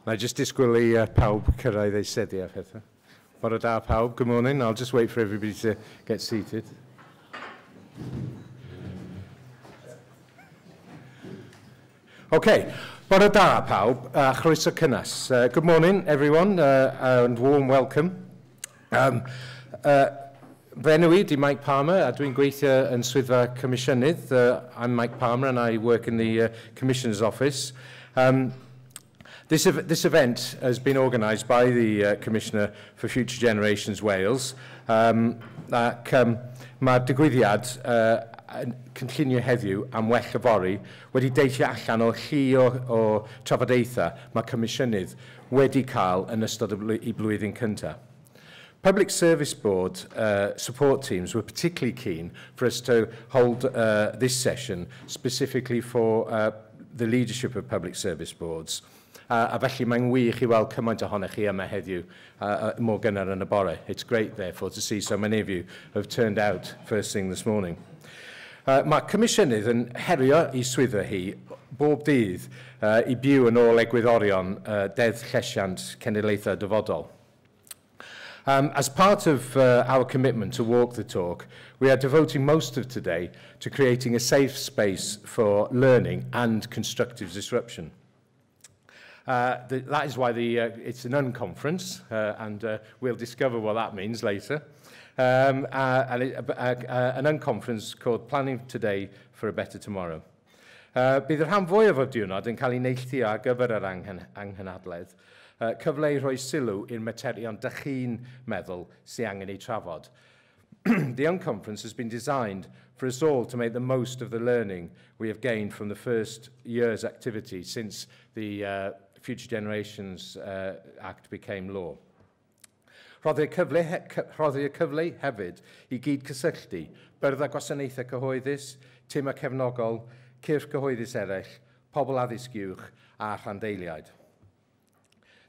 I just disgwyl I pawb cyrraedd eisteddi a pethau. Bore da pawb, good morning. I'll just wait for everybody to get seated. Okay, bore da pawb, chroeso cynnes. Good morning everyone and warm welcome. Fy enw I di Mike Palmer a dwi'n gweithio yn swyddfa Comisiynydd. I'm Mike Palmer and I work in the Commissioner's Office. This event has been organised by the Commissioner for Future Generations Wales. Mae'r digwyddiad yn cynllunio heddiw am well yfori wedi deithio allan o chi o trafodaethau mae Comisiynydd wedi cael yn ystod I blwyddyn cyntaf. Public Service Board support teams were particularly keen for us to hold this session specifically for the leadership of public service boards. A felly mae'n wych I weld cymaint ohonych chi yma heddiw mor gynnar yn y bore. It's great, therefore, to see so many of you have turned out first thing this morning. Mae Comisiynydd yn herio I swyddfa hi bob dydd I byw yn ôl egwyddorion deddf llesiant cenedlaethau dyfodol. As part of our commitment to walk the talk, we are devoting most of today to creating a safe space for learning and constructive disruption. That is why it's an unconference, and we'll discover what that means later. An unconference called Planning Today for a Better Tomorrow. Bydd yr rhan fwyaf o'r diwrnod yn cael ei neilltu ar gyfer yr anghenadledd, cyfle I rhoi sylw i'r materion dych chi'n meddwl sy'n angen ei trafod. The unconference has been designed for us all to make the most of the learning we have gained from the first year's activity since the Future Generations Act became law. Rhoddir y cyfle hefyd I gyd cysylltu, byrddau gwasanaethau cyhoeddus, timau cefnogol, cyrff cyhoeddus eraill, pobl addysg uwch a rhandeiliaid.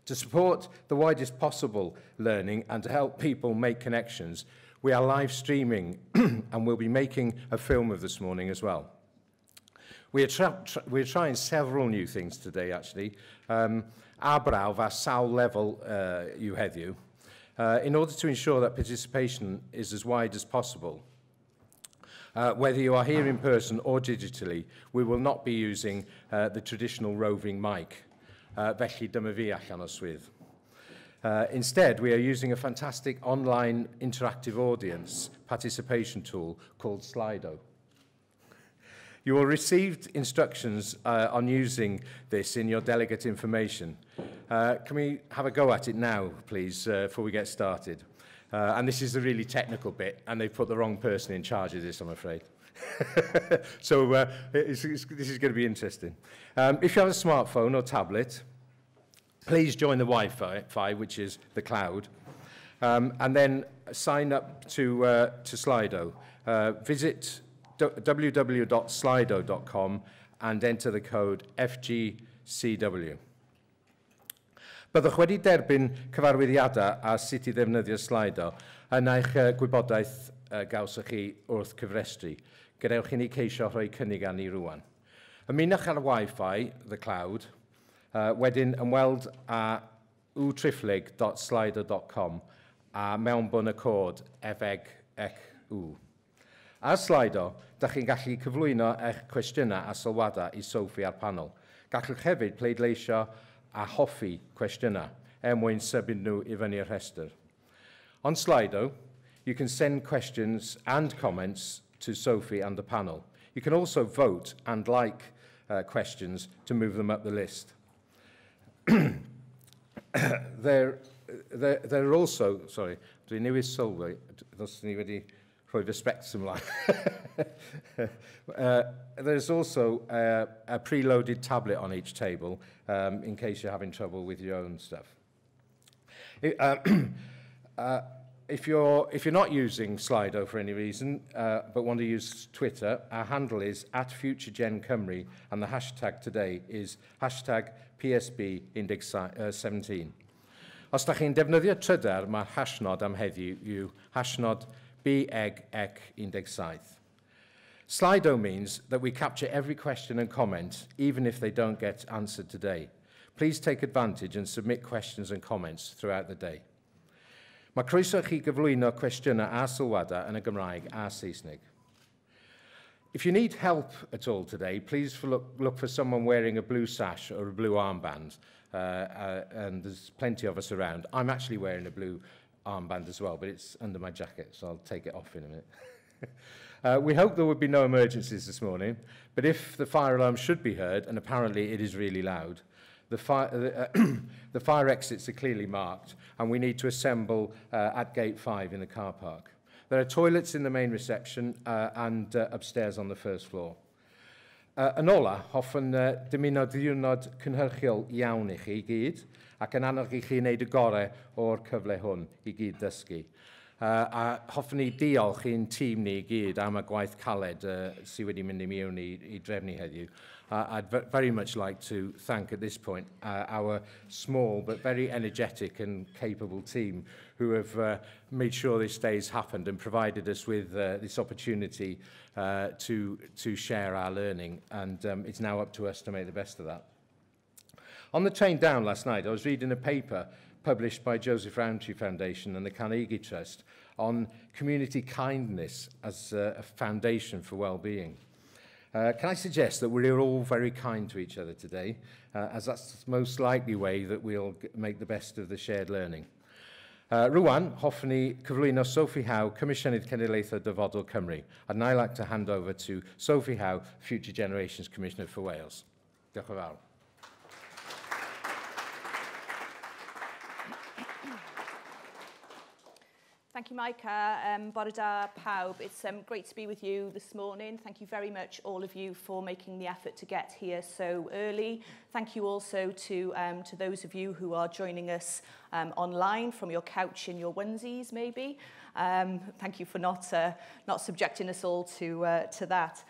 To support the widest possible learning and to help people make connections, we are live streaming and we'll be making a film of this morning as well. We're trying several new things today, actually. Arbrawf a sawl level yw heddiw, in order to ensure that participation is as wide as possible. Whether you are here in person or digitally, we will not be using the traditional roving mic. Felly dyma fi allan o swydd. Instead, we are using a fantastic online interactive audience participation tool called Slido. You will receive instructions on using this in your delegate information. Can we have a go at it now, please, before we get started? And this is the really technical bit, and they've put the wrong person in charge of this, I'm afraid. So this is going to be interesting. If you have a smartphone or tablet, please join the Wi-Fi, which is the cloud, and then sign up to Slido. Visit www.slido.com and enter the code FGCW. Byddwch wedi derbyn cyfarwyddiadau a sut I ddefnyddio Slido yn eich gwybodaeth gawsach chi wrth cyfrestru. Gadewch I ni ceisio rhoi cynnig â ni rwan. Ymunwch ar y Wi-Fi, the cloud, wedyn ymweld a www.slido.com a mewnbwn y cod FEG-EC-W. Ar Slido, da chi'n gallu cyflwyno eich cwestiynau a sylwadau I Sophie a'r panel. Gallwch hefyd pleidleisio a hoffi cwestiynau mwyn sybyn nhw I fyny'r rhestr. On Slido, you can send questions and comments to Sophie and the panel. You can also vote and like questions to move them up the list. There are also, sorry, dwi'n newid sylwi, dos ni wedi rhoi fy specs ymlaen. There's also a preloaded tablet on each table in case you're having trouble with your own stuff. If you're not using Slido for any reason, but want to use Twitter, our handle is @FutureGenCymru, and the hashtag today is #PSB-17. Os da chi'n defnyddio Trydar, mae'r hashnod am heddiw yw #BEG-17. Slido means that we capture every question and comment, even if they don't get answered today. Please take advantage and submit questions and comments throughout the day. Mae croeso chi gyflwyno cwestiynau a sylwadau yn y Gymraeg a Saesneg. If you need help at all today, please look for someone wearing a blue sash or a blue armband, and there's plenty of us around. I'm actually wearing a blue armband as well, but it's under my jacket, so I'll take it off in a minute. We hope there would be no emergencies this morning, but if the fire alarm should be heard, and apparently it is really loud, the fire exits are clearly marked, and we need to assemble at gate 5 in the car park. There are toilets in the main reception and upstairs on the first floor. Yn ola, hoffwn dymuno diwrnod cynhyrchiol iawn i chi i gyd, ac yn annog i chi wneud y gorau o'r cyfle hwn i gyd dysgu. A hoffwn ni diolch i'n tîm ni i gyd am y gwaith caled sydd wedi mynd i mewn i drefnu heddiw. I'd very much like to thank at this point our small but very energetic and capable team who have made sure this day's happened and provided us with this opportunity to share our learning, and it's now up to us to make the best of that. On the train down last night, I was reading a paper published by Joseph Rowntree Foundation and the Carnegie Trust on community kindness as a foundation for well-being. Can I suggest that we're all very kind to each other today, as that's the most likely way that we'll make the best of the shared learning. Rwan, hoffwn ni cyflwyno Sophie Howe, Comisiynydd Cenedlaethol Dyfodol Cymru. I'd now like to hand over to Sophie Howe, Future Generations Commissioner for Wales. Diolch yn fawr. Thank you, Mike. Bore da pawb. It's great to be with you this morning. Thank you very much, all of you, for making the effort to get here so early. Thank you also to those of you who are joining us online from your couch in your onesies, maybe. Thank you for not subjecting us all to that.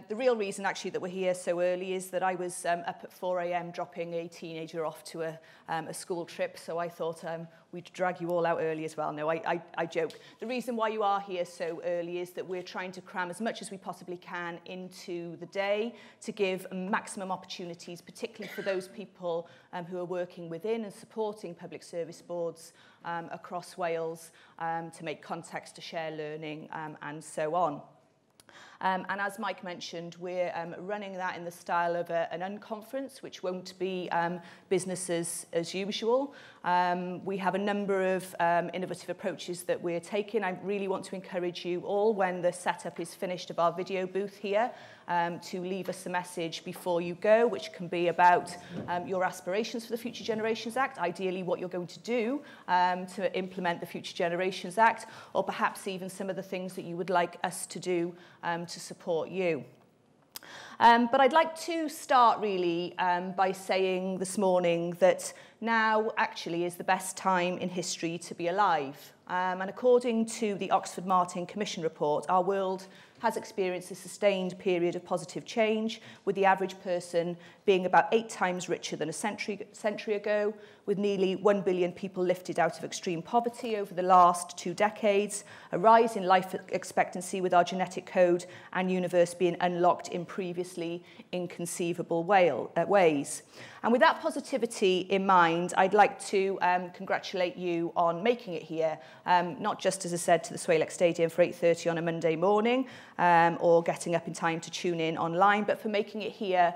The real reason, actually, that we're here so early is that I was up at 4 a.m. dropping a teenager off to a school trip, so I thought we'd drag you all out early as well. No, I joke. The reason why you are here so early is that we're trying to cram as much as we possibly can into the day to give maximum opportunities, particularly for those people who are working within and supporting public service boards across Wales to make contacts, to share learning, and so on. And as Mike mentioned, we're running that in the style of an unconference, which won't be business as usual. We have a number of innovative approaches that we're taking. I really want to encourage you all, when the setup is finished of our video booth here, to leave us a message before you go, which can be about your aspirations for the Future Generations Act, ideally what you're going to do to implement the Future Generations Act, or perhaps even some of the things that you would like us to do to support you. But I'd like to start really by saying this morning that now actually is the best time in history to be alive. And according to the Oxford Martin Commission report, our world has experienced a sustained period of positive change, with the average person being about 8 times richer than a century ago, with nearly 1 billion people lifted out of extreme poverty over the last 2 decades, a rise in life expectancy with our genetic code and universe being unlocked in previously inconceivable ways. And with that positivity in mind, I'd like to congratulate you on making it here, not just, as I said, to the SWALEC Stadium for 8:30 on a Monday morning, or getting up in time to tune in online, but for making it here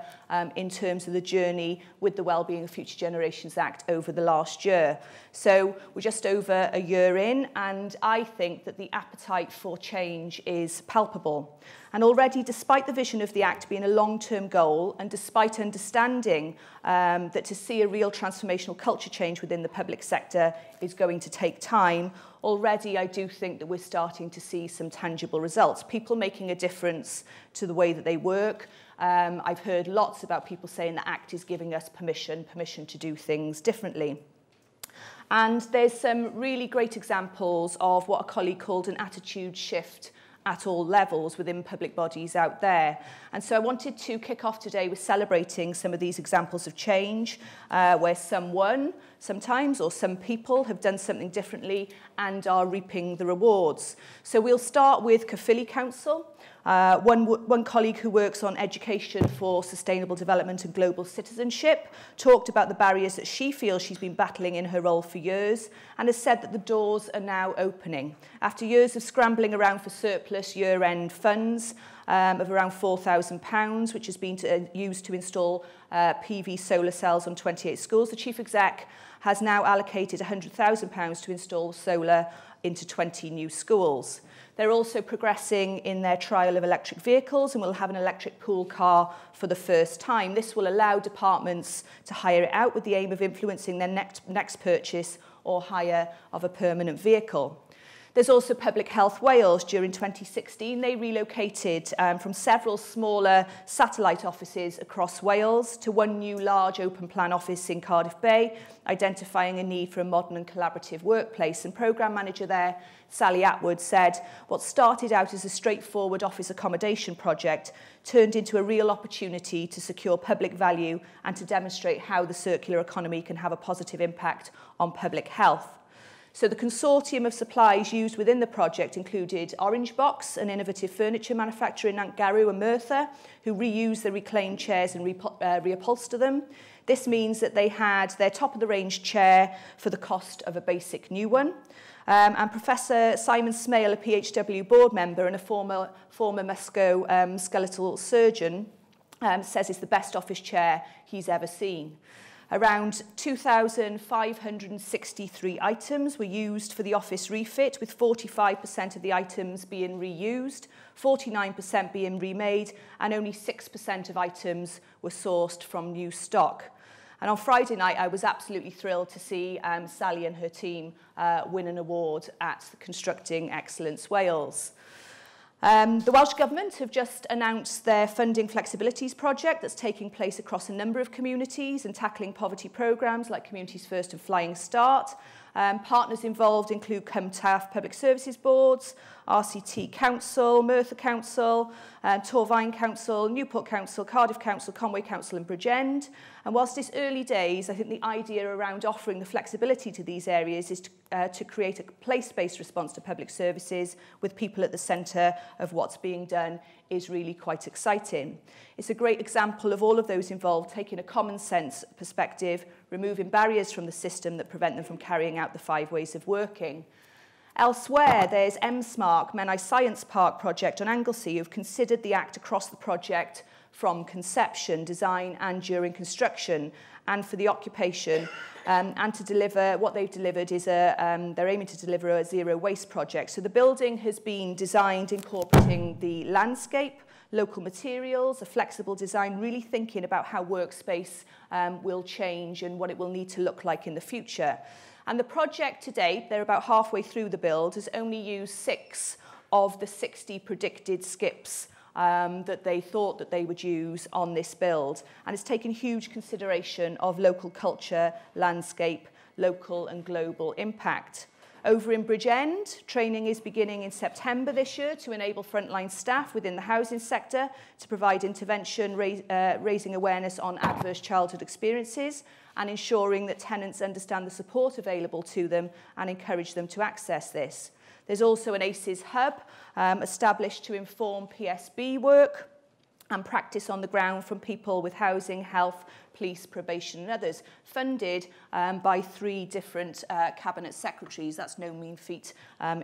in terms of the journey with the Wellbeing of Future Generations Act over the last year. So we're just over a year in, and I think that the appetite for change is palpable. And already, despite the vision of the Act being a long-term goal, and despite understanding that to see a real transformational culture change within the public sector is going to take time, already I do think that we're starting to see some tangible results. People making a difference to the way that they work. I've heard lots about people saying the Act is giving us permission to do things differently. And there's some really great examples of what a colleague called an attitude shift at all levels within public bodies out there. And so I wanted to kick off today with celebrating some of these examples of change, where someone, sometimes, or some people have done something differently and are reaping the rewards. So we'll start with Caerphilly Council, One colleague who works on education for sustainable development and global citizenship talked about the barriers that she feels she's been battling in her role for years, and has said that the doors are now opening. After years of scrambling around for surplus year-end funds of around £4,000, which has been used to install PV solar cells on 28 schools, the Chief Exec has now allocated £100,000 to install solar into 20 new schools. They're also progressing in their trial of electric vehicles and will have an electric pool car for the first time. This will allow departments to hire it out with the aim of influencing their next purchase or hire of a permanent vehicle. There's also Public Health Wales. During 2016, they relocated from several smaller satellite offices across Wales to one new large open plan office in Cardiff Bay, identifying a need for a modern and collaborative workplace. And programme manager there, Sally Atwood, said, what started out as a straightforward office accommodation project turned into a real opportunity to secure public value and to demonstrate how the circular economy can have a positive impact on public health. So the consortium of supplies used within the project included Orange Box, an innovative furniture manufacturer in Nantgarw and Merthyr, who reused the reclaimed chairs and reupholster them. This means that they had their top-of-the-range chair for the cost of a basic new one. And Professor Simon Smale, a PHW board member and a former Musco skeletal surgeon, says it's the best office chair he's ever seen. Around 2,563 items were used for the office refit, with 45% of the items being reused, 49% being remade, and only 6% of items were sourced from new stock. And on Friday night, I was absolutely thrilled to see Sally and her team win an award at Constructing Excellence Wales. The Welsh Government have just announced their Funding Flexibilities project that's taking place across a number of communities and tackling poverty programmes like Communities First and Flying Start. Partners involved include Cumtaff Public Services Boards, RCT Council, Merthyr Council, Torfaen Council, Newport Council, Cardiff Council, Conway Council and Bridgend. And whilst it's early days, I think the idea around offering the flexibility to these areas is to create a place-based response to public services with people at the centre of what's being done is really quite exciting. It's a great example of all of those involved taking a common sense perspective, removing barriers from the system that prevent them from carrying out the 5 ways of working. Elsewhere, there's MSMARC, Menai Science Park project on Anglesey, who've considered the act across the project from conception, design and during construction, and for the occupation, and to deliver, what they've delivered is they're aiming to deliver a zero waste project. So the building has been designed incorporating the landscape, local materials, a flexible design, really thinking about how workspace will change and what it will need to look like in the future. And the project to date, they're about halfway through the build, has only used 6 of the 60 predicted skips that they thought that they would use on this build. And it's taken huge consideration of local culture, landscape, local and global impact. Over in Bridgend, training is beginning in September this year to enable frontline staff within the housing sector to provide intervention, raising awareness on adverse childhood experiences and ensuring that tenants understand the support available to them and encourage them to access this. There's also an ACES hub established to inform PSB work and practice on the ground from people with housing, health, police, probation and others, funded by 3 different cabinet secretaries. That's no mean feat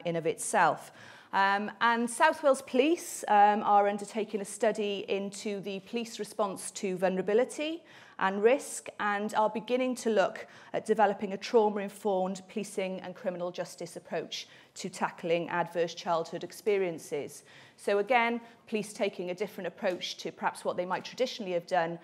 in of itself. And South Wales Police are undertaking a study into the police response to vulnerability and risk and are beginning to look at developing a trauma-informed policing and criminal justice approach to tackling adverse childhood experiences. So again, police taking a different approach to perhaps what they might traditionally have done,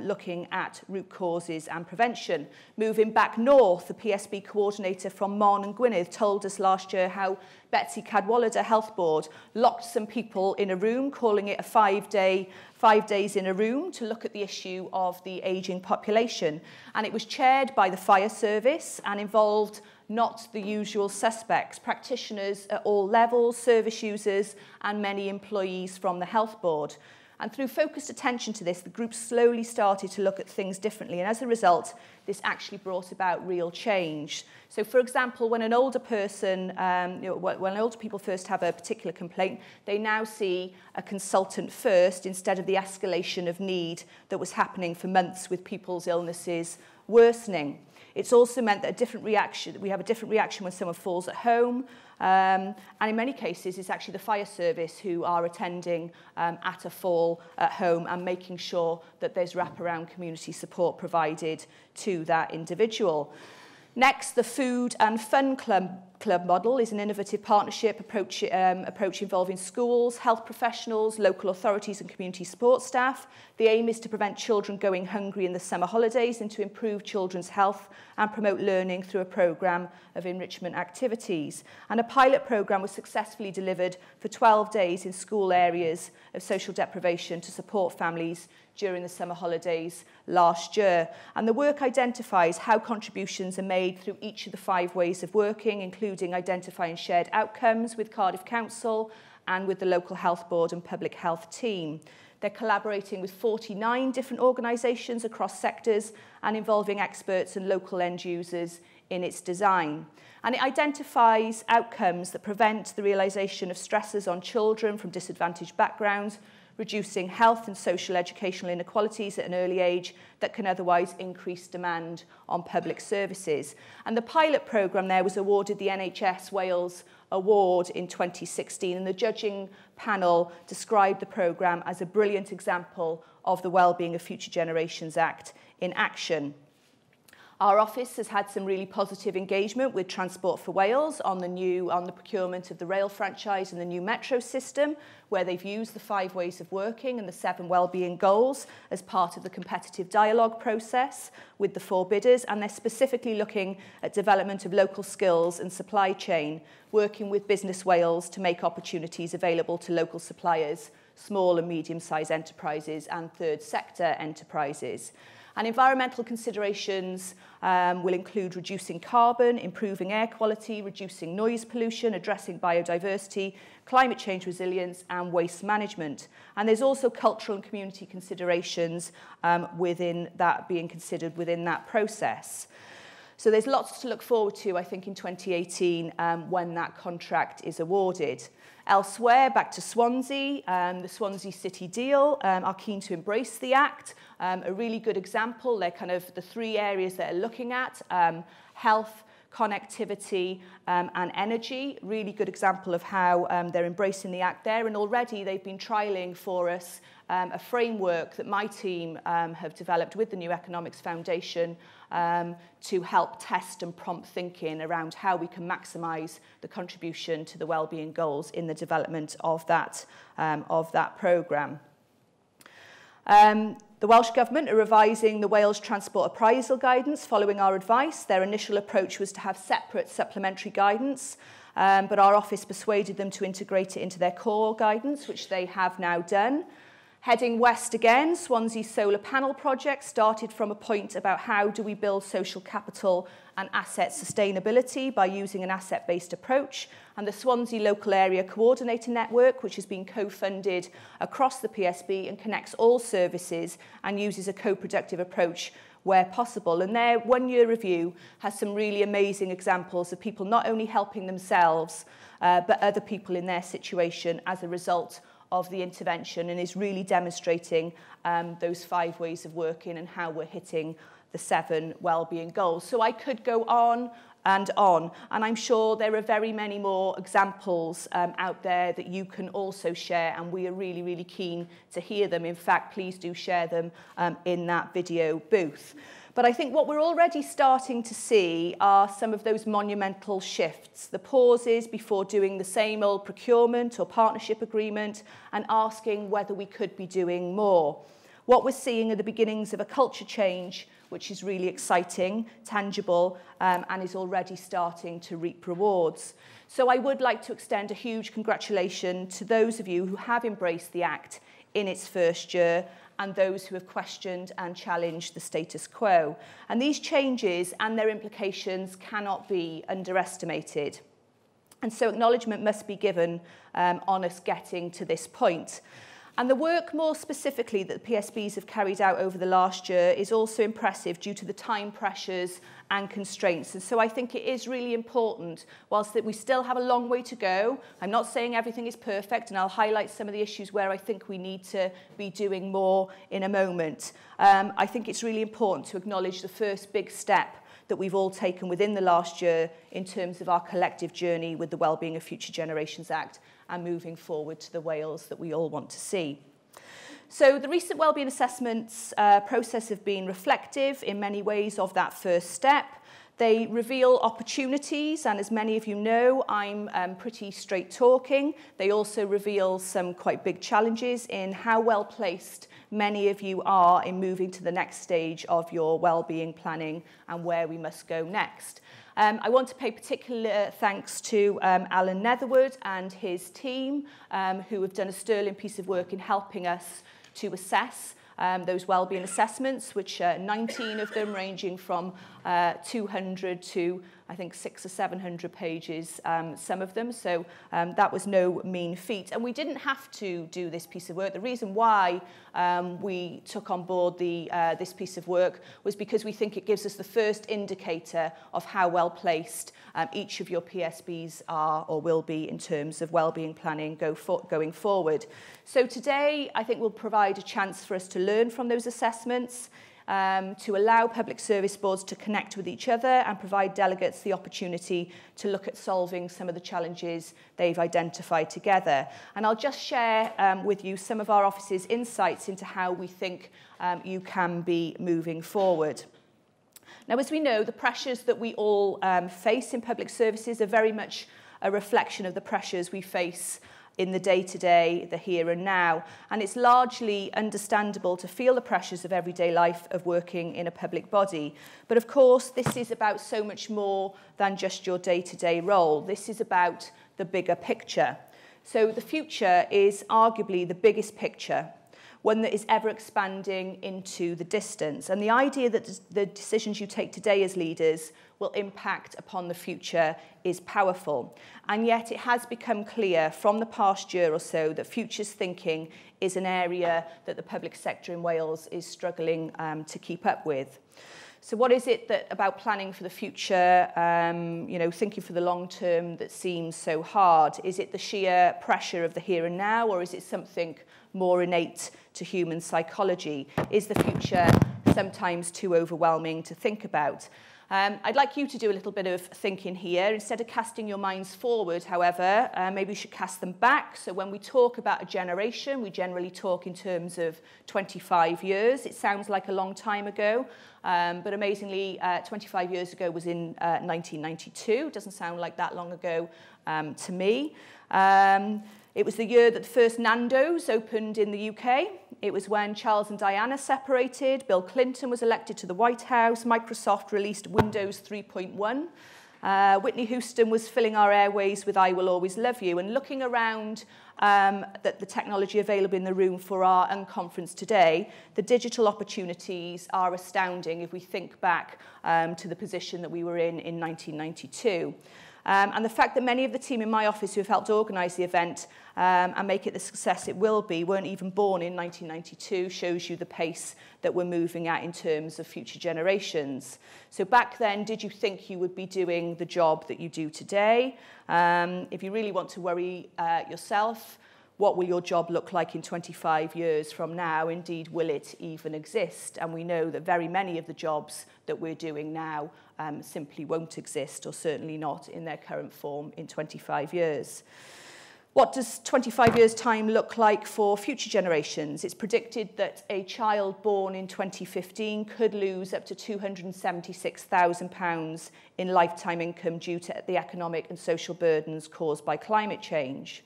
looking at root causes and prevention. Moving back north, the PSB coordinator from Mon and Gwynedd told us last year how Betsy Cadwallader Health Board locked some people in a room, calling it a 5 days in a room to look at the issue of the ageing population. And it was chaired by the fire service and involved not the usual suspects, practitioners at all levels, service users, and many employees from the Health Board. And through focused attention to this, the group slowly started to look at things differently. And as a result, this actually brought about real change. So, for example, when an older person, when older people first have a particular complaint, they now see a consultant first instead of the escalation of need that was happening for months with people's illnesses worsening. It's also meant that we have a different reaction when someone falls at home. And in many cases, it's actually the fire service who are attending at a fall at home and making sure that there's wraparound community support provided to that individual. Next, the Food and Fun Club model is an innovative partnership approach involving schools, health professionals, local authorities and community support staff. The aim is to prevent children going hungry in the summer holidays and to improve children's health and promote learning through a programme of enrichment activities. And a pilot programme was successfully delivered for 12 days in school areas of social deprivation to support families during the summer holidays last year. And the work identifies how contributions are made through each of the 5 ways of working, including identifying shared outcomes with Cardiff Council and with the local health board and public health team. They're collaborating with 49 different organisations across sectors and involving experts and local end users in its design. And it identifies outcomes that prevent the realisation of stresses on children from disadvantaged backgrounds, reducing health and social educational inequalities at an early age that can otherwise increase demand on public services. And the pilot programme there was awarded the NHS Wales Award in 2016, and the judging panel described the programme as a brilliant example of the Wellbeing of Future Generations Act in action. Our office has had some really positive engagement with Transport for Wales on the procurement of the rail franchise and the new metro system, where they've used the 5 ways of working and the 7 wellbeing goals as part of the competitive dialogue process with the 4 bidders, and they're specifically looking at development of local skills and supply chain, working with Business Wales to make opportunities available to local suppliers, small and medium-sized enterprises and third sector enterprises. And environmental considerations will include reducing carbon, improving air quality, reducing noise pollution, addressing biodiversity, climate change resilience and waste management. And there's also cultural and community considerations within that being considered within that process. So there's lots to look forward to, I think, in 2018 when that contract is awarded. Elsewhere, back to Swansea, the Swansea City deal are keen to embrace the Act. A really good example, they're kind of the 3 areas that they're looking at, health, connectivity and energy. Really good example of how they're embracing the Act there. And already they've been trialling for us a framework that my team have developed with the New Economics Foundation to help test and prompt thinking around how we can maximise the contribution to the wellbeing goals in the development of that programme. The Welsh Government are revising the Wales Transport Appraisal Guidance following our advice. Their initial approach was to have separate supplementary guidance, but our office persuaded them to integrate it into their core guidance, which they have now done. Heading west again, Swansea's solar panel project started from a point about how do we build social capital and asset sustainability by using an asset-based approach. And the Swansea Local Area Coordinator Network, which has been co-funded across the PSB and connects all services and uses a co-productive approach where possible. And their 1-year review has some really amazing examples of people not only helping themselves, but other people in their situation as a result of the intervention, and is really demonstrating those 5 ways of working and how we're hitting the 7 wellbeing goals. So I could go on, and I'm sure there are very many more examples out there that you can also share, and we are really, really keen to hear them. In fact, please do share them in that video booth. But I think what we're already starting to see are some of those monumental shifts, the pauses before doing the same old procurement or partnership agreement and asking whether we could be doing more. What we're seeing are the beginnings of a culture change, which is really exciting, tangible, and is already starting to reap rewards. So I would like to extend a huge congratulation to those of you who have embraced the Act in its first year, and those who have questioned and challenged the status quo. And these changes and their implications cannot be underestimated. And so acknowledgement must be given on us getting to this point. And the work more specifically that the PSBs have carried out over the last year is also impressive due to the time pressures and constraints. And so I think it is really important, whilst that we still have a long way to go. I'm not saying everything is perfect, and I'll highlight some of the issues where I think we need to be doing more in a moment. I think it's really important to acknowledge the first big step that we've all taken within the last year in terms of our collective journey with the Wellbeing of Future Generations Act and moving forward to the Wales that we all want to see. So the recent wellbeing assessments process have been reflective in many ways of that first step. They reveal opportunities, and as many of you know, I'm pretty straight talking. They also reveal some quite big challenges in how well placed many of you are in moving to the next stage of your wellbeing planning and where we must go next. I want to pay particular thanks to Alan Netherwood and his team, who have done a sterling piece of work in helping us to assess those wellbeing assessments, which 19 of them ranging from 200 to I think 600 or 700 pages, some of them. So that was no mean feat. And we didn't have to do this piece of work. The reason why we took on board this piece of work was because we think it gives us the first indicator of how well placed each of your PSBs are or will be in terms of wellbeing planning going forward. So today, I think we'll provide a chance for us to learn from those assessments, to allow public service boards to connect with each other and provide delegates the opportunity to look at solving some of the challenges they've identified together. And I'll just share with you some of our office's insights into how we think you can be moving forward. Now, as we know, the pressures that we all face in public services are very much a reflection of the pressures we face in the day-to-day, the here and now. And it's largely understandable to feel the pressures of everyday life of working in a public body. But of course, this is about so much more than just your day-to-day role. This is about the bigger picture. So the future is arguably the biggest picture, one that is ever expanding into the distance. And the idea that the decisions you take today as leaders will impact upon the future is powerful. And yet it has become clear from the past year or so that futures thinking is an area that the public sector in Wales is struggling to keep up with. So what is it that about planning for the future, thinking for the long term that seems so hard? Is it the sheer pressure of the here and now, or is it something more innate to human psychology? Is the future sometimes too overwhelming to think about? I'd like you to do a little bit of thinking here. Instead of casting your minds forward, however, maybe you should cast them back. So when we talk about a generation, we generally talk in terms of 25 years. It sounds like a long time ago, but amazingly, 25 years ago was in 1992. Doesn't sound like that long ago to me. It was the year that the first Nando's opened in the UK. It was when Charles and Diana separated, Bill Clinton was elected to the White House, Microsoft released Windows 3.1. Whitney Houston was filling our airways with I Will Always Love You. And looking around the technology available in the room for our unconference today, the digital opportunities are astounding if we think back to the position that we were in 1992. And the fact that many of the team in my office who have helped organise the event and make it the success it will be weren't even born in 1992 shows you the pace that we're moving at in terms of future generations. So back then, did you think you would be doing the job that you do today? If you really want to worry yourself, what will your job look like in 25 years from now? Indeed, will it even exist? And we know that very many of the jobs that we're doing now simply won't exist, or certainly not in their current form in 25 years. What does 25 years' time look like for future generations? It's predicted that a child born in 2015 could lose up to £276,000 in lifetime income due to the economic and social burdens caused by climate change.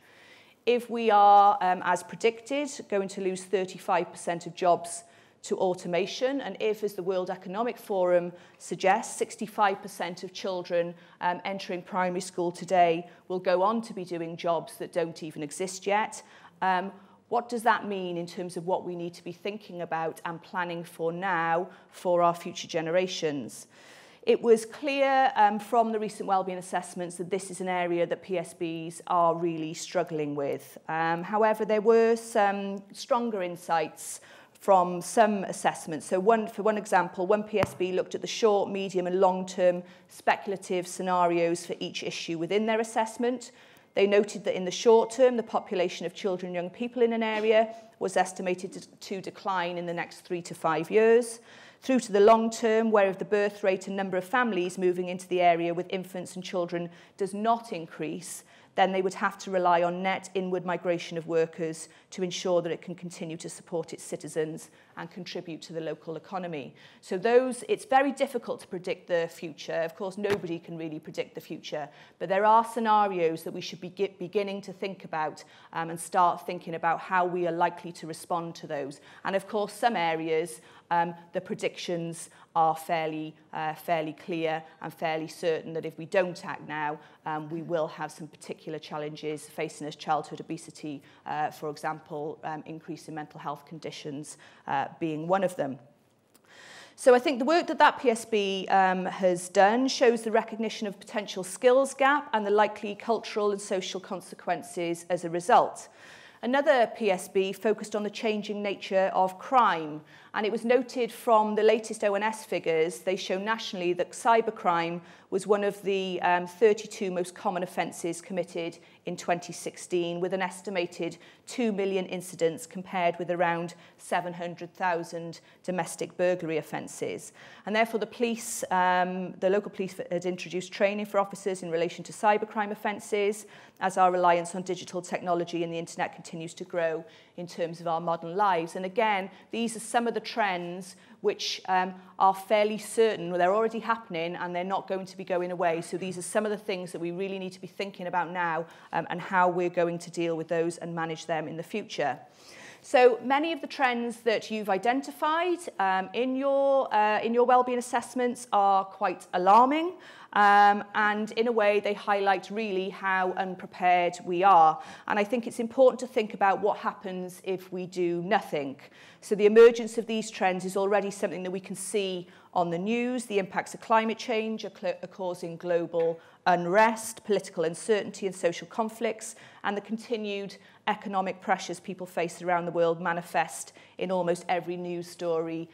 If we are, as predicted, going to lose 35% of jobs to automation, and if, as the World Economic Forum suggests, 65% of children entering primary school today will go on to be doing jobs that don't even exist yet, what does that mean in terms of what we need to be thinking about and planning for now for our future generations? It was clear from the recent wellbeing assessments that this is an area that PSBs are really struggling with. However, there were some stronger insights from some assessments. So for one example, one PSB looked at the short, medium and long-term speculative scenarios for each issue within their assessment. They noted that in the short term, the population of children and young people in an area was estimated to decline in the next 3 to 5 years. Through to the long term, where if the birth rate and number of families moving into the area with infants and children does not increase, then they would have to rely on net inward migration of workers to ensure that it can continue to support its citizens and contribute to the local economy. So it's very difficult to predict the future. Of course, nobody can really predict the future, but there are scenarios that we should be beginning to think about and start thinking about how we are likely to respond to those. And of course, some areas, the predictions are fairly clear and fairly certain that if we don't act now, we will have some particular challenges facing us, childhood obesity, for example, increase in mental health conditions being one of them. So I think the work that PSB has done shows the recognition of potential skills gap and the likely cultural and social consequences as a result. Another PSB focused on the changing nature of crime, and it was noted from the latest ONS figures, they show nationally that cybercrime was one of the 32 most common offences committed in 2016, with an estimated 2 million incidents compared with around 700,000 domestic burglary offences. And therefore the police, the local police had introduced training for officers in relation to cybercrime offences, as our reliance on digital technology and the internet continues to grow in terms of our modern lives. And again, these are some of the trends which are fairly certain, they're already happening and they're not going to be going away. So these are some of the things that we really need to be thinking about now and how we're going to deal with those and manage them in the future. So many of the trends that you've identified in your wellbeing assessments are quite alarming. And in a way, they highlight really how unprepared we are. And I think it's important to think about what happens if we do nothing. So the emergence of these trends is already something that we can see on the news. The impacts of climate change are causing global unrest, political uncertainty and social conflicts, and the continued economic pressures people face around the world manifest in almost every news story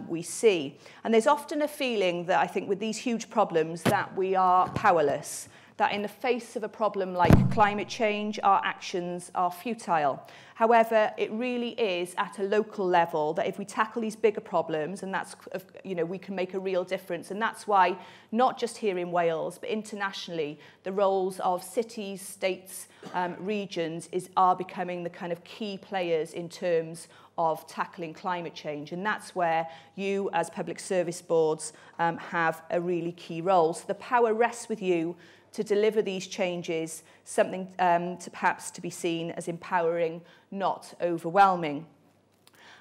we see. And there's often a feeling that I think with these huge problems that we are powerless, that in the face of a problem like climate change, our actions are futile. However, it really is at a local level that if we tackle these bigger problems, and that's, we can make a real difference. And that's why, not just here in Wales, but internationally, the roles of cities, states, regions are becoming the kind of key players in terms of tackling climate change. And that's where you, as public service boards, have a really key role. So the power rests with you to deliver these changes, something to be seen as empowering, not overwhelming.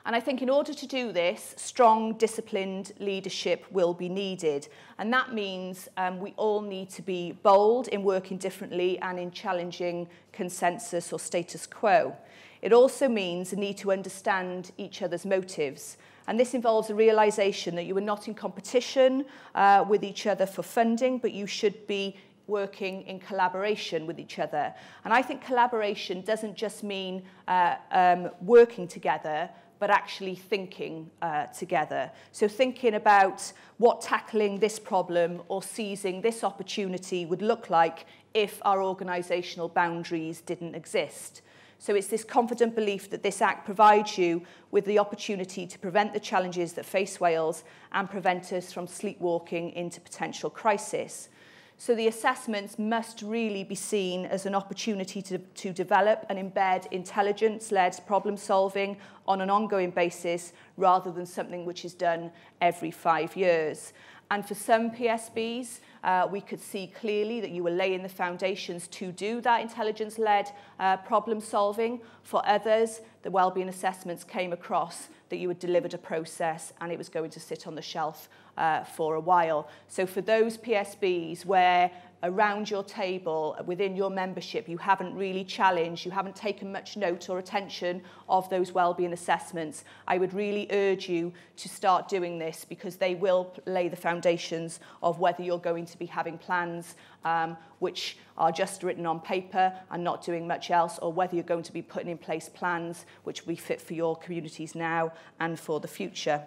And I think in order to do this, strong, disciplined leadership will be needed. And that means we all need to be bold in working differently and in challenging consensus or status quo. It also means a need to understand each other's motives. And this involves a realization that you are not in competition with each other for funding, but you should be working in collaboration with each other. And I think collaboration doesn't just mean working together, but actually thinking together. So thinking about what tackling this problem or seizing this opportunity would look like if our organisational boundaries didn't exist. So it's this confident belief that this Act provides you with the opportunity to prevent the challenges that face Wales and prevent us from sleepwalking into potential crisis. So the assessments must really be seen as an opportunity to develop and embed intelligence-led problem solving on an ongoing basis rather than something which is done every 5 years. And for some PSBs, we could see clearly that you were laying the foundations to do that intelligence-led problem solving. For others, the wellbeing assessments came across that you had delivered a process and it was going to sit on the shelf for a while. So for those PSBs where around your table, within your membership, you haven't really challenged, you haven't taken much note or attention of those wellbeing assessments, I would really urge you to start doing this, because they will lay the foundations of whether you're going to be having plans which are just written on paper and not doing much else, or whether you're going to be putting in place plans which will be fit for your communities now and for the future.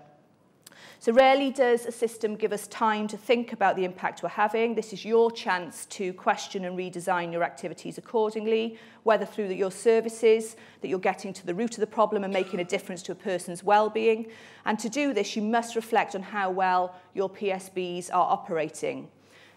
So rarely does a system give us time to think about the impact we're having. This is your chance to question and redesign your activities accordingly, whether through your services, that you're getting to the root of the problem and making a difference to a person's well-being. And to do this, you must reflect on how well your PSBs are operating.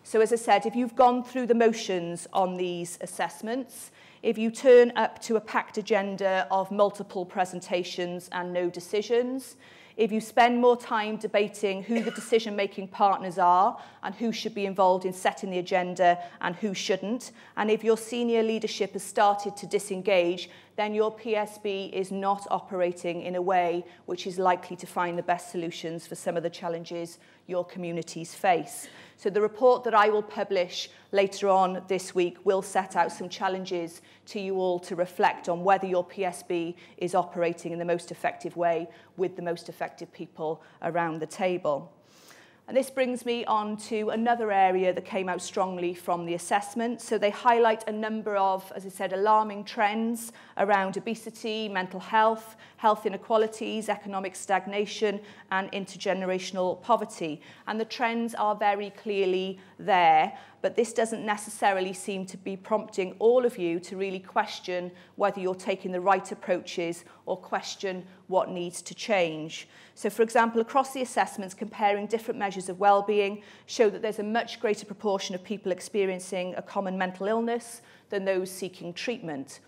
So as I said, if you've gone through the motions on these assessments, if you turn up to a packed agenda of multiple presentations and no decisions, if you spend more time debating who the decision-making partners are and who should be involved in setting the agenda and who shouldn't, and if your senior leadership has started to disengage, then your PSB is not operating in a way which is likely to find the best solutions for some of the challenges your communities face. So the report that I will publish later on this week will set out some challenges to you all to reflect on whether your PSB is operating in the most effective way with the most effective people around the table. And this brings me on to another area that came out strongly from the assessment. So they highlight a number of, as I said, alarming trends around obesity, mental health, health inequalities, economic stagnation, and intergenerational poverty. And the trends are very clearly there, but this doesn't necessarily seem to be prompting all of you to really question whether you're taking the right approaches or question what needs to change. So, for example, across the assessments, comparing different measures of well-being show that there's a much greater proportion of people experiencing a common mental illness than those seeking treatment.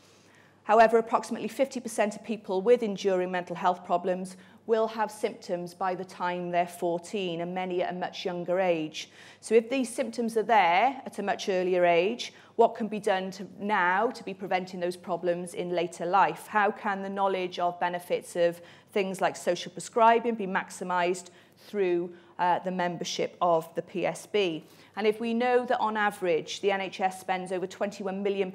However, approximately 50% of people with enduring mental health problems will have symptoms by the time they're 14, and many at a much younger age. So if these symptoms are there at a much earlier age, what can be done now to be preventing those problems in later life? How can the knowledge of benefits of things like social prescribing be maximised through the membership of the PSB? And if we know that on average the NHS spends over £21 million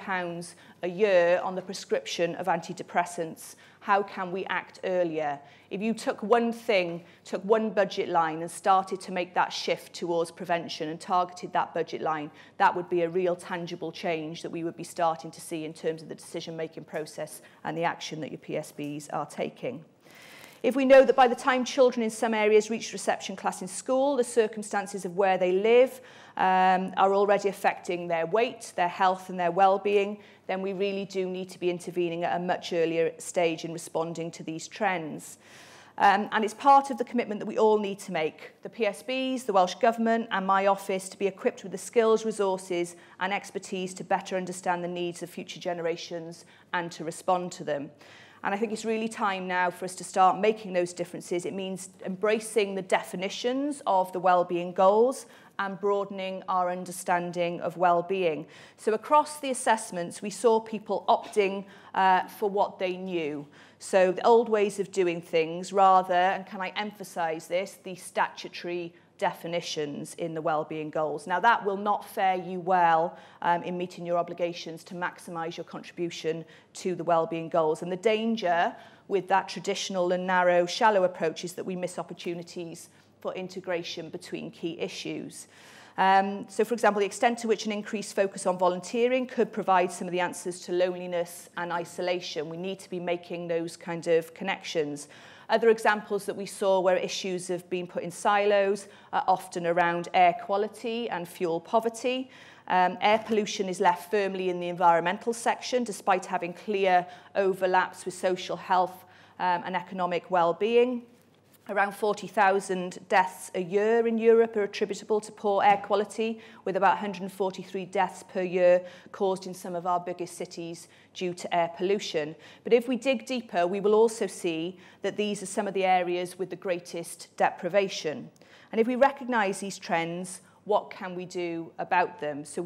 a year on the prescription of antidepressants, how can we act earlier? If you took one thing, took one budget line and started to make that shift towards prevention and targeted that budget line, that would be a real tangible change that we would be starting to see in terms of the decision-making process and the action that your PSBs are taking. If we know that by the time children in some areas reach reception class in school, the circumstances of where they live are already affecting their weight, their health and their well-being, then we really do need to be intervening at a much earlier stage in responding to these trends. And it's part of the commitment that we all need to make, the PSBs, the Welsh Government and my office, to be equipped with the skills, resources and expertise to better understand the needs of future generations and to respond to them. And I think it's really time now for us to start making those differences. It means embracing the definitions of the wellbeing goals and broadening our understanding of well-being. So across the assessments, we saw people opting for what they knew. So the old ways of doing things rather, and can I emphasise this, the statutory definitions in the wellbeing goals. Now that will not fare you well in meeting your obligations to maximise your contribution to the wellbeing goals. And the danger with that traditional and narrow, shallow approach is that we miss opportunities for integration between key issues. So for example, the extent to which an increased focus on volunteering could provide some of the answers to loneliness and isolation. We need to be making those kind of connections. Other examples that we saw where issues have been put in silos are often around air quality and fuel poverty. Air pollution is left firmly in the environmental section, despite having clear overlaps with social health and economic well-being. Around 40,000 deaths a year in Europe are attributable to poor air quality, with about 143 deaths per year caused in some of our biggest cities due to air pollution. But if we dig deeper, we will also see that these are some of the areas with the greatest deprivation. And if we recognise these trends, what can we do about them? So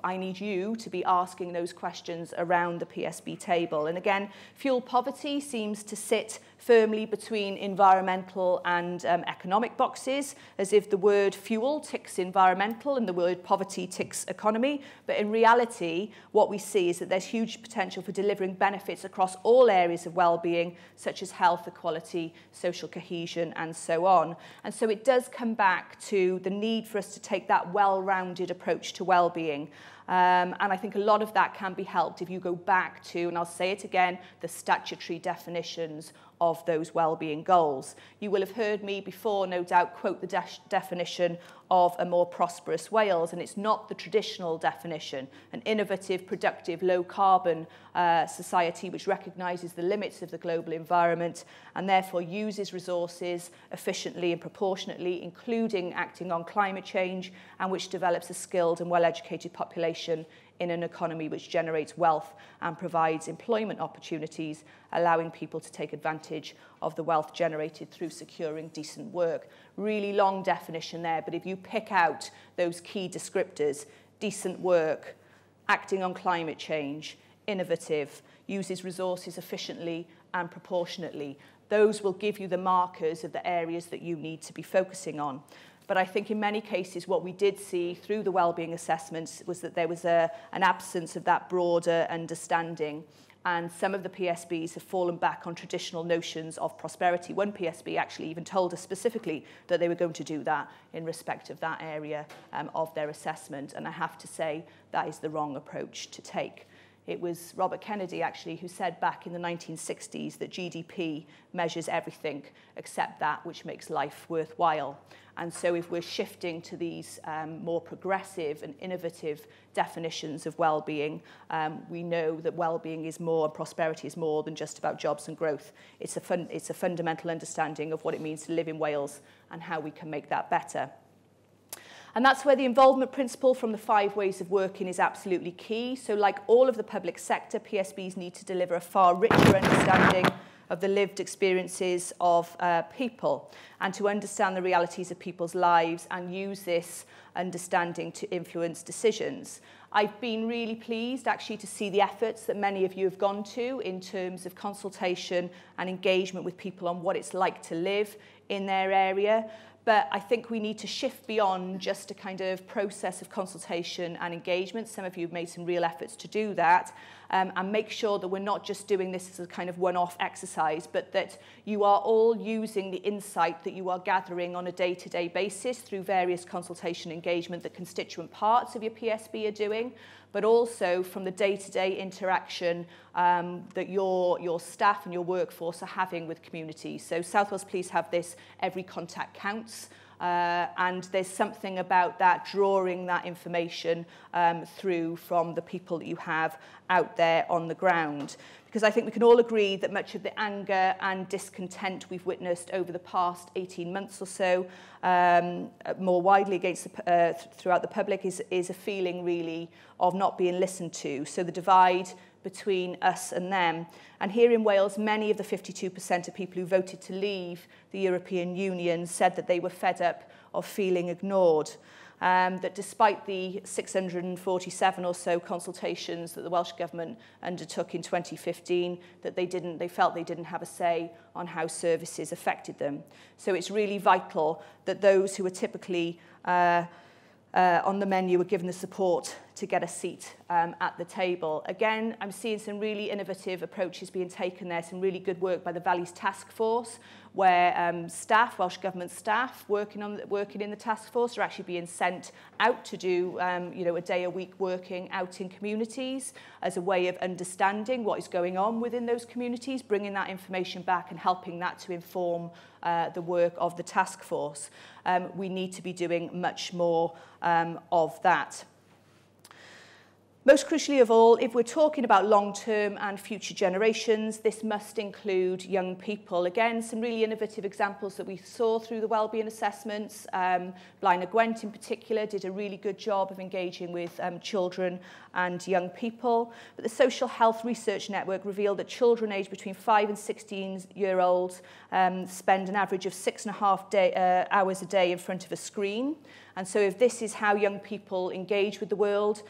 I need you to be asking those questions around the PSB table. And again, fuel poverty seems to sit firmly between environmental and economic boxes, as if the word fuel ticks environmental and the word poverty ticks economy. But in reality, what we see is that there's huge potential for delivering benefits across all areas of well-being, such as health, equality, social cohesion, and so on. And so it does come back to the need for us to take that well-rounded approach to well-being. And I think a lot of that can be helped if you go back to, and I'll say it again, the statutory definitions of those well-being goals. You will have heard me before, no doubt, quote the definition of a more prosperous Wales, and it's not the traditional definition, an innovative, productive, low-carbon society which recognises the limits of the global environment and therefore uses resources efficiently and proportionately, including acting on climate change, and which develops a skilled and well-educated population in an economy which generates wealth and provides employment opportunities, allowing people to take advantage of the wealth generated through securing decent work. Really long definition there, but if you pick out those key descriptors, decent work, acting on climate change, innovative, uses resources efficiently and proportionately, those will give you the markers of the areas that you need to be focusing on. But I think in many cases what we did see through the wellbeing assessments was that there was an absence of that broader understanding, and some of the PSBs have fallen back on traditional notions of prosperity. One PSB actually even told us specifically that they were going to do that in respect of that area of their assessment, and I have to say that is the wrong approach to take. It was Robert Kennedy, actually, who said back in the 1960s that GDP measures everything except that which makes life worthwhile. And so if we're shifting to these more progressive and innovative definitions of well-being, we know that well-being is more, and prosperity is more than just about jobs and growth. It's a fundamental understanding of what it means to live in Wales and how we can make that better. And that's where the involvement principle from the 5 ways of working is absolutely key. So like all of the public sector, PSBs need to deliver a far richer understanding of the lived experiences of people, and to understand the realities of people's lives and use this understanding to influence decisions. I've been really pleased actually to see the efforts that many of you have gone to in terms of consultation and engagement with people on what it's like to live in their area. But I think we need to shift beyond just a kind of process of consultation and engagement. Some of you have made some real efforts to do that, and make sure that we're not just doing this as a kind of one-off exercise, but that you are all using the insight that you are gathering on a day-to-day basis through various consultation engagement that constituent parts of your PSB are doing, but also from the day-to-day interaction that your staff and your workforce are having with communities. So South Wales Police have this every contact counts, and there's something about that, drawing that information through from the people that you have out there on the ground. Because I think we can all agree that much of the anger and discontent we've witnessed over the past 18 months or so, more widely throughout the public, is a feeling really of not being listened to. So the divide between us and them. And here in Wales, many of the 52% of people who voted to leave the European Union said that they were fed up of feeling ignored. That despite the 647 or so consultations that the Welsh Government undertook in 2015, that they felt they didn't have a say on how services affected them. So it's really vital that those who are typically on the menu were given the support to get a seat at the table. Again, I'm seeing some really innovative approaches being taken there, some really good work by the Values Task Force, where staff, Welsh Government staff working in the task force are actually being sent out to do a day a week working out in communities as a way of understanding what is going on within those communities, bringing that information back and helping that to inform the work of the task force. We need to be doing much more of that. Most crucially of all, if we're talking about long-term and future generations, this must include young people. Again, some really innovative examples that we saw through the wellbeing assessments. Beirne Gwent in particular did a really good job of engaging with children and young people. But the Social Health Research Network revealed that children aged between 5 and 16-year-olds spend an average of 6.5 hours a day in front of a screen. And so if this is how young people engage with the world,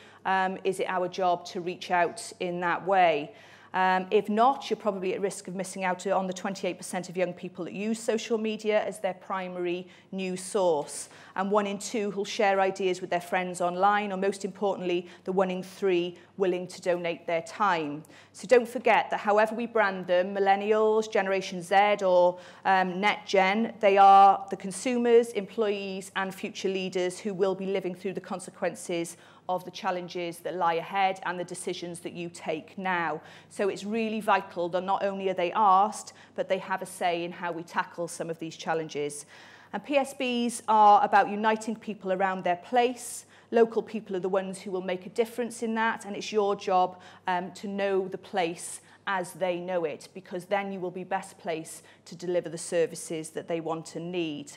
is it our job to reach out in that way? If not, you're probably at risk of missing out on the 28% of young people that use social media as their primary news source, and 1 in 2 who'll share ideas with their friends online, or most importantly, the 1 in 3 willing to donate their time. So don't forget that however we brand them, millennials, Generation Z, or Net Gen, they are the consumers, employees, and future leaders who will be living through the consequences of the challenges that lie ahead and the decisions that you take now. So it's really vital that not only are they asked, but they have a say in how we tackle some of these challenges. And PSBs are about uniting people around their place. Local people are the ones who will make a difference in that, and it's your job to know the place as they know it, because then you will be best placed to deliver the services that they want and need.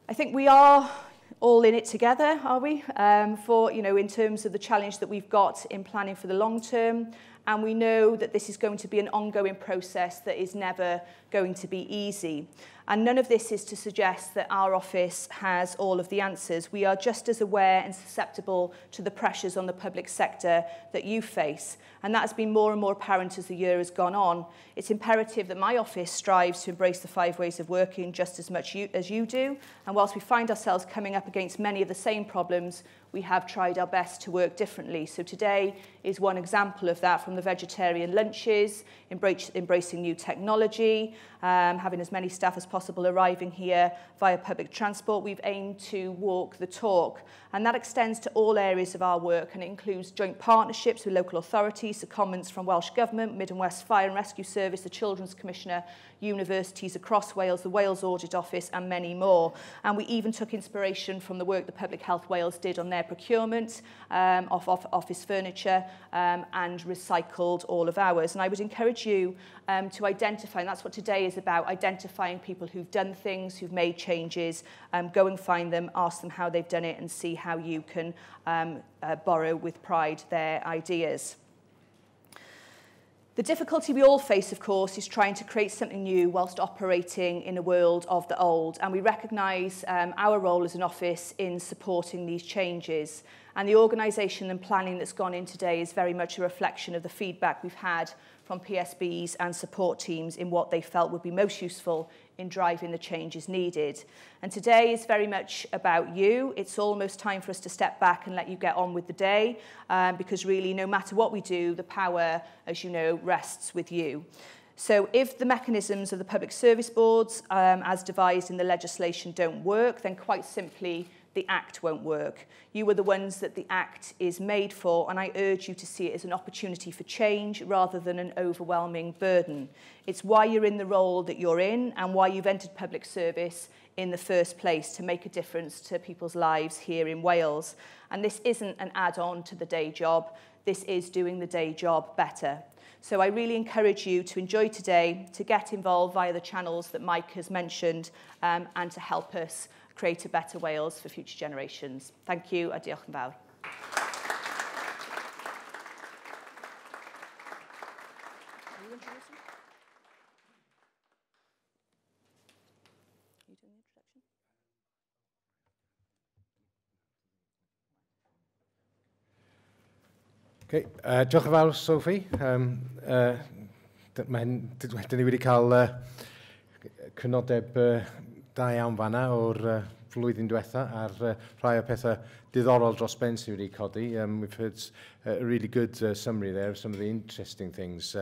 I think we are all in it together, are we? In terms of the challenge that we've got in planning for the long term. And we know that this is going to be an ongoing process that is never going to be easy. And none of this is to suggest that our office has all of the answers. We are just as aware and susceptible to the pressures on the public sector that you face. And that has been more and more apparent as the year has gone on. It's imperative that my office strives to embrace the 5 ways of working just as much as you do. And whilst we find ourselves coming up against many of the same problems, we have tried our best to work differently. So today is one example of that, from the vegetarian lunches, embracing new technology, having as many staff as possible arriving here via public transport. We've aimed to walk the talk. And that extends to all areas of our work, and it includes joint partnerships with local authorities, secondments from Welsh Government, Mid and West Fire and Rescue Service, the Children's Commissioner, universities across Wales, the Wales Audit Office, and many more. And we even took inspiration from the work that Public Health Wales did on their procurement of office furniture and recycled all of ours. And I would encourage you to identify, and that's what today is about, identifying people who've done things, who've made changes, go and find them, ask them how they've done it, and see how you can borrow with pride their ideas. The difficulty we all face, of course, is trying to create something new whilst operating in a world of the old. And we recognise our role as an office in supporting these changes. And the organisation and planning that's gone in today is very much a reflection of the feedback we've had from PSBs and support teams in what they felt would be most useful in driving the changes needed. And today is very much about you. It's almost time for us to step back and let you get on with the day, because really, no matter what we do, the power, as you know, rests with you. So if the mechanisms of the public service boards, as devised in the legislation, don't work, then quite simply, the Act won't work. You are the ones that the Act is made for, and I urge you to see it as an opportunity for change rather than an overwhelming burden. It's why you're in the role that you're in and why you've entered public service in the first place, to make a difference to people's lives here in Wales. And this isn't an add-on to the day job. This is doing the day job better. So I really encourage you to enjoy today, to get involved via the channels that Mike has mentioned, and to help us create a better Wales for future generations. Thank you, a diolch yn fawr. Okay, diolch yn fawr, Sophie. Dyn ni wedi cael cynodeb da iawn fanna o'r flwyddyn diwetha ar rhai o pethau diddorol dros ben sydd wedi codi. We've heard a really good summary there of some of the interesting things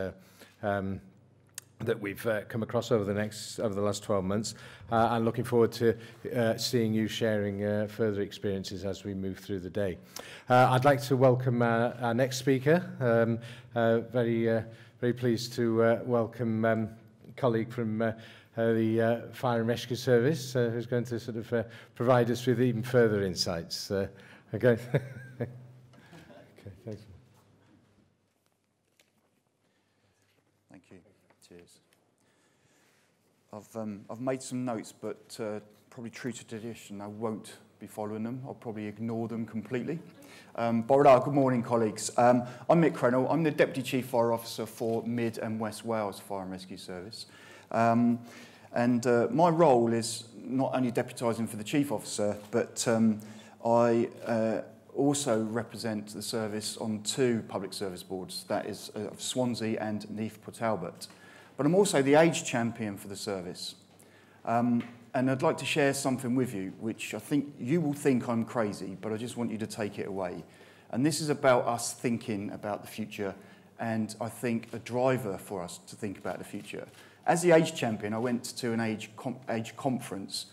that we've come across over the last 12 months, and looking forward to seeing you sharing further experiences as we move through the day. I'd like to welcome our next speaker. Very pleased to welcome a colleague from the Fire and Rescue Service, who's going to sort of provide us with even further insights. Okay. Okay, thanks. Thank you. Cheers. I've made some notes, but probably true to tradition, I won't be following them. I'll probably ignore them completely. Good morning, colleagues. I'm Mick Crennell. I'm the Deputy Chief Fire Officer for Mid and West Wales Fire and Rescue Service. And my role is not only deputising for the Chief Officer, but I also represent the service on 2 public service boards, that is of Swansea and Neath Port Talbot. But I'm also the age champion for the service. And I'd like to share something with you, which I think you will think I'm crazy, but I just want you to take it away. And this is about us thinking about the future, and I think a driver for us to think about the future. As the age champion, I went to an age conference,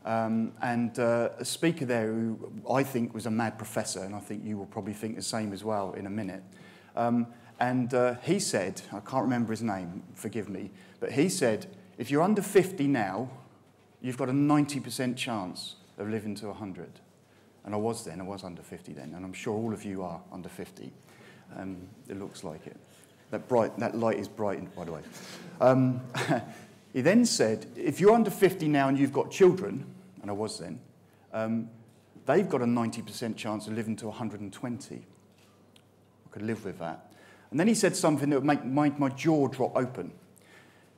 and a speaker there who I think was a mad professor, and I think you will probably think the same as well in a minute. He said, I can't remember his name, forgive me, but he said, if you're under 50 now, you've got a 90% chance of living to 100. And I was under 50 then, and I'm sure all of you are under 50. It looks like it. That light is brightened, by the way. He then said, if you're under 50 now and you've got children, and I was then, they've got a 90% chance of living to 120. I could live with that. And then he said something that would make my jaw drop open.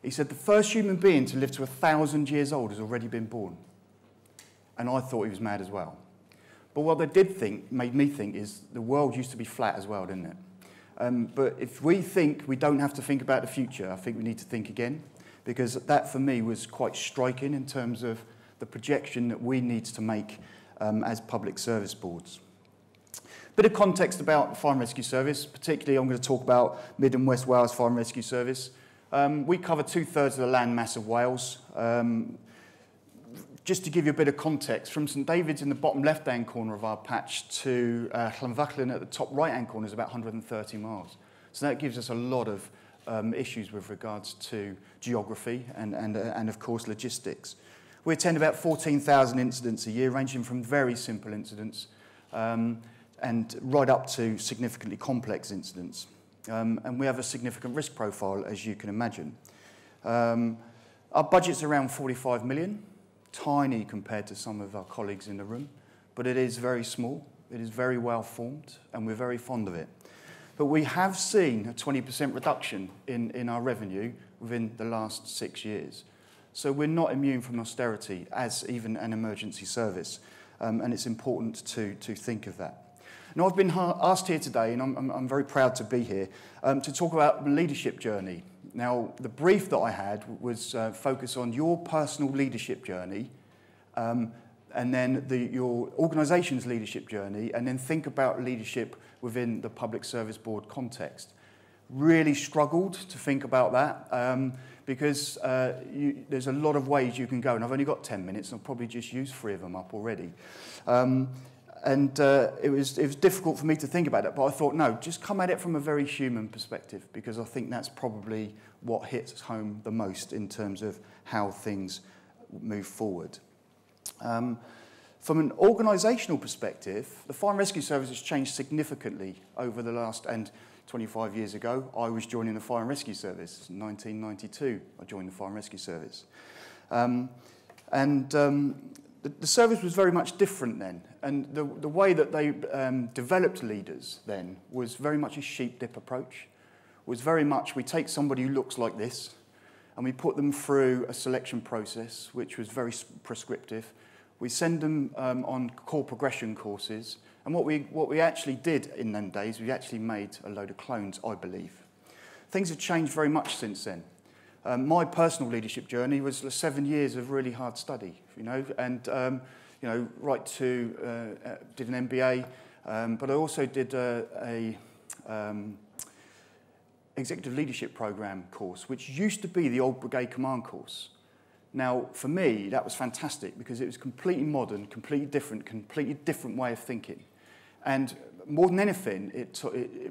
He said, the first human being to live to 1,000 years old has already been born. And I thought he was mad as well. But what they made me think, is the world used to be flat as well, didn't it? But if we think we don't have to think about the future, I think we need to think again, because that for me was quite striking in terms of the projection that we need to make as public service boards. Bit of context about the Fire and Rescue Service, particularly I'm going to talk about Mid and West Wales Fire and Rescue Service. We cover 2/3 of the land mass of Wales. Just to give you a bit of context, from St David's in the bottom left-hand corner of our patch to Llanfachlin at the top right-hand corner is about 130 miles. So that gives us a lot of issues with regards to geography and of course, logistics. We attend about 14,000 incidents a year, ranging from very simple incidents and right up to significantly complex incidents. And we have a significant risk profile, as you can imagine. Our budget's around 45 million. Tiny compared to some of our colleagues in the room, but it is very small, it is very well formed, and we're very fond of it. But we have seen a 20% reduction in our revenue within the last 6 years. So we're not immune from austerity as even an emergency service, and it's important to think of that. Now, I've been asked here today, and I'm very proud to be here, to talk about the leadership journey. Now, the brief that I had was focus on your personal leadership journey, and then your organisation's leadership journey, and then think about leadership within the Public Service Board context. Really struggled to think about that because there's a lot of ways you can go, and I've only got 10 minutes, and I've probably just used 3 of them up already. It was difficult for me to think about it, but I thought, no, just come at it from a very human perspective, because I think that's probably what hits home the most in terms of how things move forward. From an organisational perspective, the Fire and Rescue Service has changed significantly over the last, and 25 years ago, I was joining the Fire and Rescue Service. In 1992, I joined the Fire and Rescue Service. The service was very much different then, and the way that they developed leaders then was very much a sheep dip approach. Was very much, we take somebody who looks like this, and we put them through a selection process, which was very prescriptive. We send them on core progression courses, and what we actually did in them days, we actually made a load of clones, I believe. Things have changed very much since then. My personal leadership journey was 7 years of really hard study, and right to did an MBA, but I also did a executive leadership program course, which used to be the old brigade command course. Now, for me, that was fantastic because it was completely modern, completely different way of thinking, and more than anything, it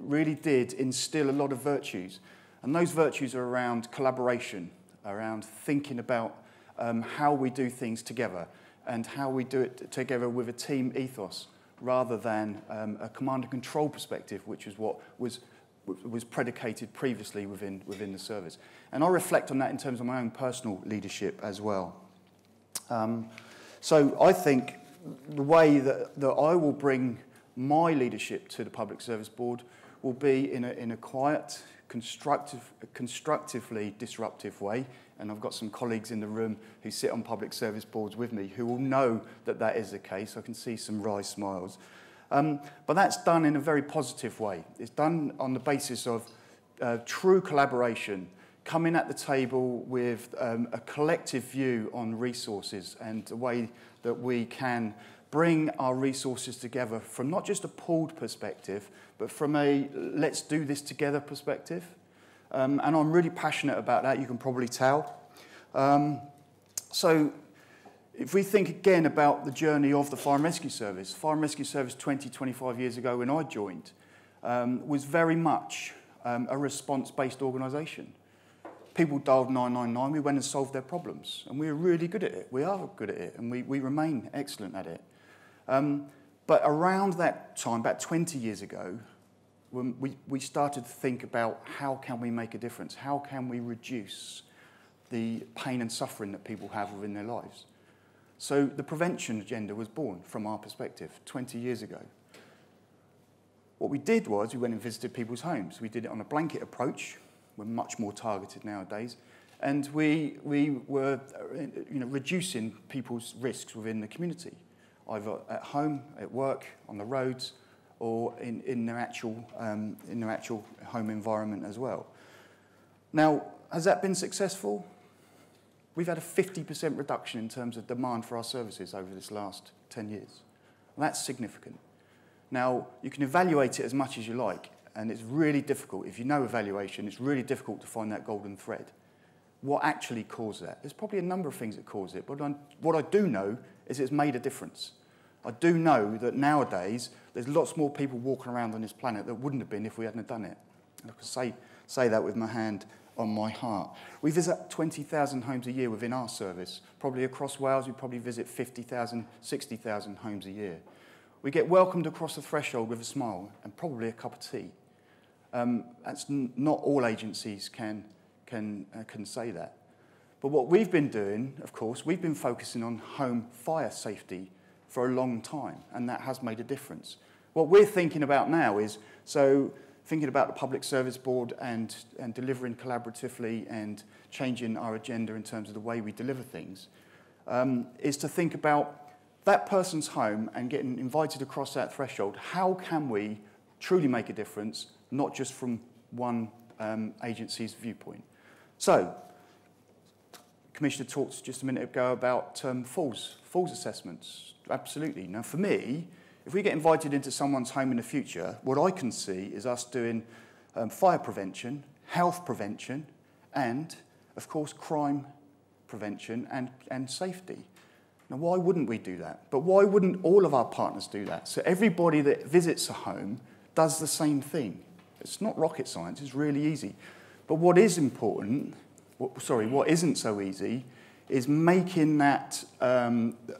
really did instill a lot of virtues. And those virtues are around collaboration, around thinking about how we do things together and how we do it together with a team ethos rather than a command and control perspective, which is what was predicated previously within the service. And I reflect on that in terms of my own personal leadership as well. So I think the way that I will bring my leadership to the Public Service Board will be in a quiet, constructively disruptive way, and I've got some colleagues in the room who sit on public service boards with me who will know that that is the case. I can see some wry smiles. But that's done in a very positive way. It's done on the basis of true collaboration, coming at the table with a collective view on resources and the way that we can bring our resources together from not just a pooled perspective, but from a let's do this together perspective. And I'm really passionate about that, you can probably tell. So if we think again about the journey of the Fire and Rescue Service 20, 25 years ago when I joined, was very much a response-based organisation. People dialed 999, we went and solved their problems. And we were really good at it, we are good at it, and we remain excellent at it. But around that time, about 20 years ago, when we started to think about how can we make a difference, how can we reduce the pain and suffering that people have within their lives. So the prevention agenda was born from our perspective 20 years ago. What we did was we went and visited people's homes. We did it on a blanket approach. We're much more targeted nowadays. And we were reducing people's risks within the community, either at home, at work, on the roads, or in their actual home environment as well. Now, has that been successful? We've had a 50% reduction in terms of demand for our services over this last 10 years. And that's significant. Now, you can evaluate it as much as you like, and it's really difficult. If you know evaluation, it's really difficult to find that golden thread. What actually caused that? There's probably a number of things that cause it, but what I do know is it's made a difference. I do know that nowadays there's lots more people walking around on this planet that wouldn't have been if we hadn't done it. And I can say that with my hand on my heart. We visit 20,000 homes a year within our service. Probably across Wales, we probably visit 50,000, 60,000 homes a year. We get welcomed across the threshold with a smile and probably a cup of tea. That's not all agencies can say that. But what we've been doing, of course, we've been focusing on home fire safety for a long time, and that has made a difference. What we're thinking about now is, thinking about the Public Service Board and delivering collaboratively and changing our agenda in terms of the way we deliver things, is to think about that person's home and getting invited across that threshold. How can we truly make a difference, not just from one agency's viewpoint? So, Commissioner talked just a minute ago about falls assessments. Absolutely. Now, for me, if we get invited into someone's home in the future, what I can see is us doing fire prevention, health prevention, and, of course, crime prevention and safety. Now, why wouldn't we do that? But why wouldn't all of our partners do that? So everybody that visits a home does the same thing. It's not rocket science, it's really easy. But what is important, what isn't so easy, is making that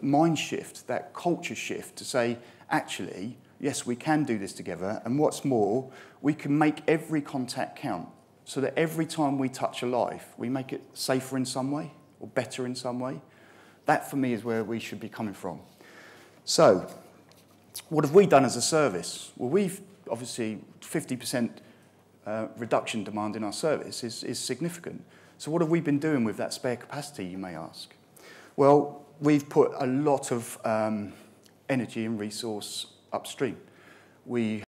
mind shift, that culture shift to say, actually, yes, we can do this together, and what's more, we can make every contact count, so that every time we touch a life, we make it safer in some way, or better in some way. That, for me, is where we should be coming from. So, what have we done as a service? Well, we've, obviously, 50% reduction demand in our service is significant. So what have we been doing with that spare capacity, you may ask? Well, we've put a lot of energy and resource upstream. We